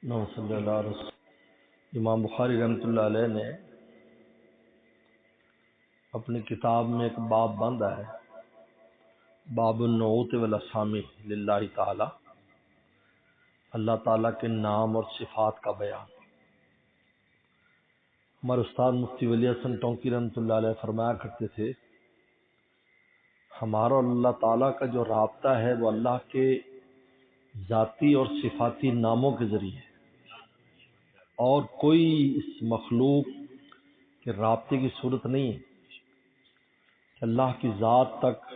نو صلی اللہ علیہ وسلم۔ امام بخاری رحمۃ اللہ علیہ نے اپنی کتاب میں ایک باب باندھا ہے، باب النعوت والاسامی للہ تعالی، اللہ تعالیٰ کے نام اور صفات کا بیان۔ ہمارے استاد مفتی ولی حسن ٹونکی رحمۃ اللہ علیہ فرمایا کرتے تھے، ہمارا اور اللہ تعالیٰ کا جو رابطہ ہے وہ اللہ کے ذاتی اور صفاتی ناموں کے ذریعے ہے، اور کوئی اس مخلوق کے رابطے کی صورت نہیں ہے کہ اللہ کی ذات تک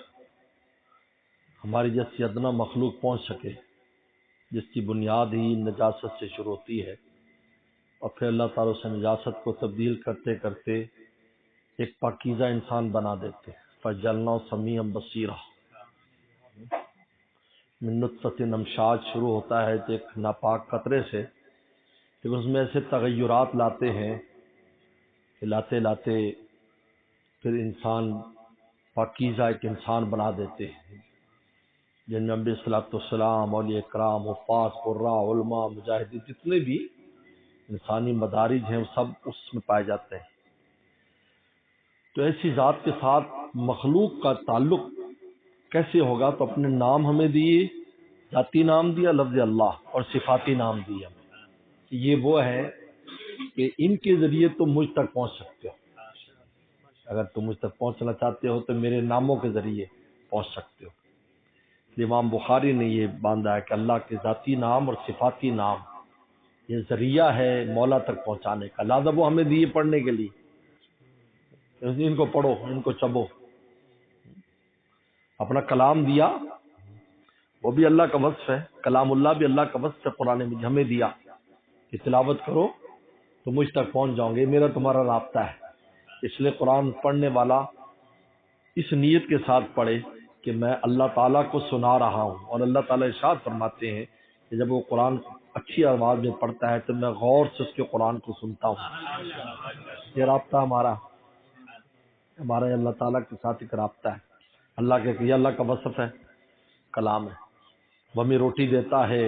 ہماری جیسی ادنا مخلوق پہنچ سکے، جس کی بنیاد ہی نجاست سے شروع ہوتی ہے، اور پھر اللہ تعالیٰ سے نجاست کو تبدیل کرتے کرتے ایک پاکیزہ انسان بنا دیتے۔ فجعلناہ سمیعا بصیرا، من نطفۃ امشاج شروع ہوتا ہے تو ایک ناپاک قطرے سے، پھر اس میں ایسے تغیرات لاتے ہیں کہ لاتے لاتے پھر انسان پاکیزہ ایک انسان بنا دیتے ہیں، جن میں انبیاء صلاۃ والسلام، اولیاء کرام، حفاظ، قراء، علماء، مجاہدین، جتنے بھی انسانی مدارج ہیں وہ سب اس میں پائے جاتے ہیں۔ تو ایسی ذات کے ساتھ مخلوق کا تعلق کیسے ہوگا؟ تو اپنے نام ہمیں دیے، ذاتی نام دیا لفظ اللہ، اور صفاتی نام دیا ہمیں، یہ وہ ہے کہ ان کے ذریعے تم مجھ تک پہنچ سکتے ہو۔ اگر تم مجھ تک پہنچنا چاہتے ہو تو میرے ناموں کے ذریعے پہنچ سکتے ہو۔ امام بخاری نے یہ باندھا ہے کہ اللہ کے ذاتی نام اور صفاتی نام یہ ذریعہ ہے مولا تک پہنچانے کا، لہذا وہ ہمیں دیے پڑھنے کے لیے، ان کو پڑھو، ان کو چبو۔ اپنا کلام دیا، وہ بھی اللہ کا وصف ہے، کلام اللہ بھی اللہ کا وصف ہے، قرآن میں ہمیں دیا کہ تلاوت کرو تو مجھ تک پہنچ جاؤ گے، میرا تمہارا رابطہ ہے۔ اس لیے قرآن پڑھنے والا اس نیت کے ساتھ پڑھے کہ میں اللہ تعالیٰ کو سنا رہا ہوں، اور اللہ تعالیٰ ارشاد فرماتے ہیں کہ جب وہ قرآن اچھی آواز میں پڑھتا ہے تو میں غور سے اس کے قرآن کو سنتا ہوں۔ یہ رابطہ ہمارا اللہ تعالیٰ کے ساتھ ایک رابطہ ہے۔ اللہ کے یہ اللہ کا وصف ہے، کلام ہے۔ وہ ہمیں روٹی دیتا ہے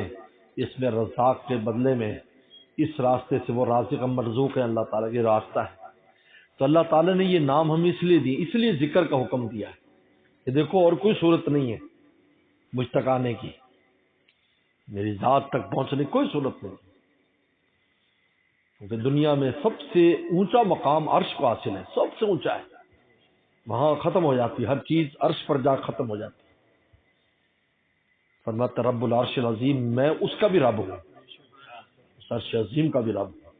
اس میں رزاق کے بدلے میں، اس راستے سے وہ رازق مرزوق ہے، اللہ تعالیٰ کے راستہ ہے۔ تو اللہ تعالیٰ نے یہ نام ہمیں اس لیے دی، اس لیے ذکر کا حکم دیا ہے کہ دیکھو اور کوئی صورت نہیں ہے مجھ تک آنے کی، میری ذات تک پہنچنے کی کوئی صورت نہیں، کیونکہ دنیا میں سب سے اونچا مقام عرش کو حاصل ہے، سب سے اونچا ہے، وہاں ختم ہو جاتی ہر چیز، عرش پر جا ختم ہو جاتی۔ فرماتا رب العرش العظیم، میں اس کا بھی رب ہوں، اس عرش عظیم کا بھی رب ہوں،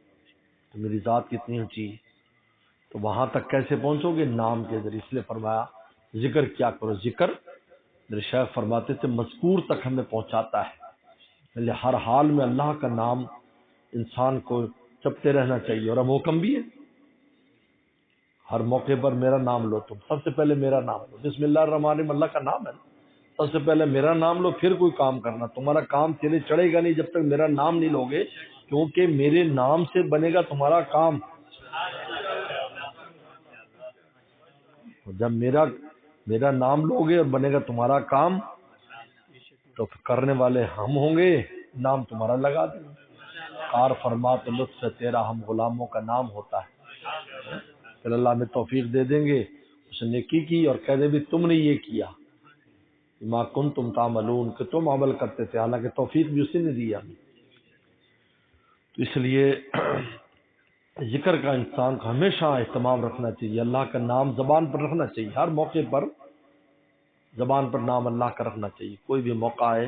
تو میری ذات کتنی اونچی ہے۔ تو وہاں تک کیسے پہنچو گے؟ نام کے ذریعے۔ اس لیے فرمایا ذکر کیا کرو، ذکر میرے شیخ فرماتے تھے مذکور تک ہمیں پہنچاتا ہے، لہذا ہر حال میں اللہ کا نام انسان کو جپتے رہنا چاہیے، اور ہم حکم بھی ہے ہر موقع پر میرا نام لو، تم سب سے پہلے میرا نام لو، بسم اللہ الرحمن الرحیم، اللہ کا نام ہے نا، سب سے پہلے میرا نام لو، پھر کوئی کام کرنا، تمہارا کام چڑھے گا نہیں جب تک میرا نام نہیں لوگے، کیونکہ میرے نام سے بنے گا تمہارا کام۔ جب میرا نام لوگے اور بنے گا تمہارا کام، تو کرنے والے ہم ہوں گے، نام تمہارا لگا دیں گے۔ کار فرما تو لطف ہے تیرا ہم غلاموں کا نام ہوتا ہے، پھر اللہ ہمیں توفیق دے دیں گے، اس نے نیکی کی اور کہہ دے بھی تم نے یہ کیا، ما کنتم تعملون، کہ تم عمل کرتے تھے، حالانکہ توفیق بھی اسی نے دیا ہمیں۔ تو اس لیے ذکر کا انسان کو ہمیشہ اہتمام رکھنا چاہیے، اللہ کا نام زبان پر رکھنا چاہیے، ہر موقع پر زبان پر نام اللہ کا رکھنا چاہیے، کوئی بھی موقع ہے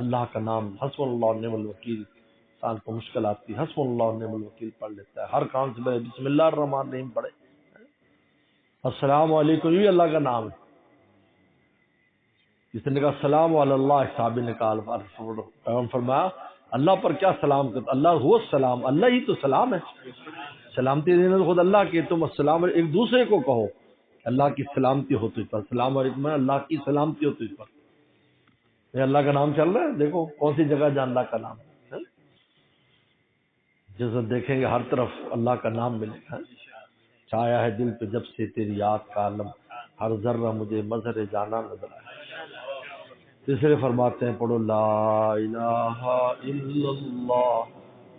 اللہ کا نام، حسب اللہ و نعم الوکیل، انسان کو مشکل آتی ہے حسب اللہ و نعم الوکیل پڑھ لیتا ہے، ہر کام سے پہلے بسم اللہ الرحمن الرحیم پڑھے، السلام علیکم، یہ اللہ کا نام ہے۔ جس نے کہا السلام علی اللہ، صحابی نے کہا فرمایا اللہ پر کیا سلام کرتا، اللہ ہو السلام، اللہ ہی تو سلام ہے، سلامتی دینا تو خود اللہ کی، تم السلام ایک دوسرے کو کہو، اللہ کی سلامتی ہو تجھ پر، السلام علیکم، اللہ کی سلامتی ہو تجھ پر، یہ اللہ کا نام چل رہا ہے، دیکھو کون سی جگہ جہاں اللہ کا نام ہے، جس دیکھیں گے ہر طرف اللہ کا نام ملے گا۔ چھایا ہے دل پہ جب سے تیری یاد کا عالم، ہر ذرہ مجھے مظہر جانا نظر آیا۔ تیسرے فرماتے ہیں پڑھو لا الہ الا اللہ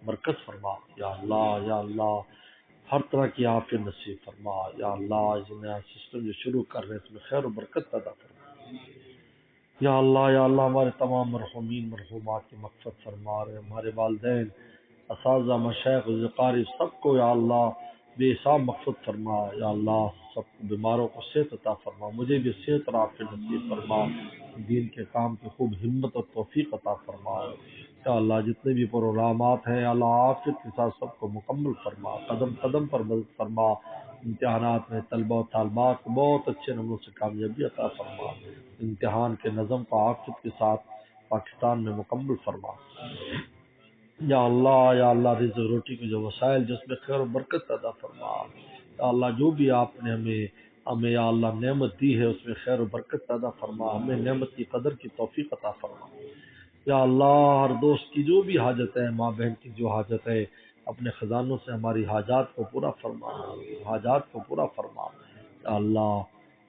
برکت فرما یا اللہ یا اللہ، ہر طرح کی عافیت نصیب فرما یا اللہ، اس نیا سسٹم جو شروع کر رہے ہیں اس میں خیر و برکت پیدا فرما یا اللہ یا اللہ، ہمارے تمام مرحومین مرحومات کی مغفرت فرما رہے، ہمارے والدین اساتذہ مشائخ ذکاری سب کو یا اللہ بے حساب مغفرت فرما یا اللہ، سب کو بیماروں کو صحت عطا فرما، مجھے بھی صحت اور عافیت نصیب فرما، دین کے کام کی خوب ہمت اور توفیق عطا فرما یا اللہ، جتنے بھی پروگرامات ہیں اللہ عافیت کے ساتھ سب کو مکمل فرما، قدم قدم پر مدد فرما، امتحانات میں طلبہ و طالبات کو بہت اچھے نمبروں سے کامیابی عطا فرما، امتحان کے نظم کو عافیت کے ساتھ پاکستان میں مکمل فرما یا اللہ رزق روٹی کے جو وسائل جس میں خیر و برکت پیدا فرما یا اللہ، جو بھی آپ نے ہمیں یا اللہ نعمت دی ہے اس میں خیر و برکت پیدا فرما، ہمیں نعمت کی قدر کی توفیق عطا فرما یا اللہ، ہر دوست کی جو بھی حاجت ہے، ماں بہن کی جو حاجت ہے، اپنے خزانوں سے ہماری حاجات کو پورا فرما، حاجات کو پورا فرما یا اللہ،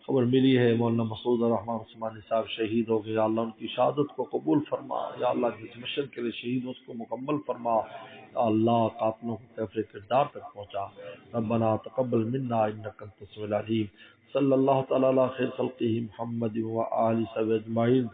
خبر ملی ہے مولانا مسعود الرحمان عثمانی صاحب شہید ہو گئے، یا اللہ ان کی شہادت کو قبول فرما یا اللہ، جس مشن کے لیے شہید ہو اس کو مکمل فرما یا اللہ، قاتلوں کو کیفر کردار تک پہنچا، ربنا تقبل منا انک انت السمیع العلیم، صلی اللہ تعالی علی خیر خلقہ محمد و آلہ وصحبہ اجمعین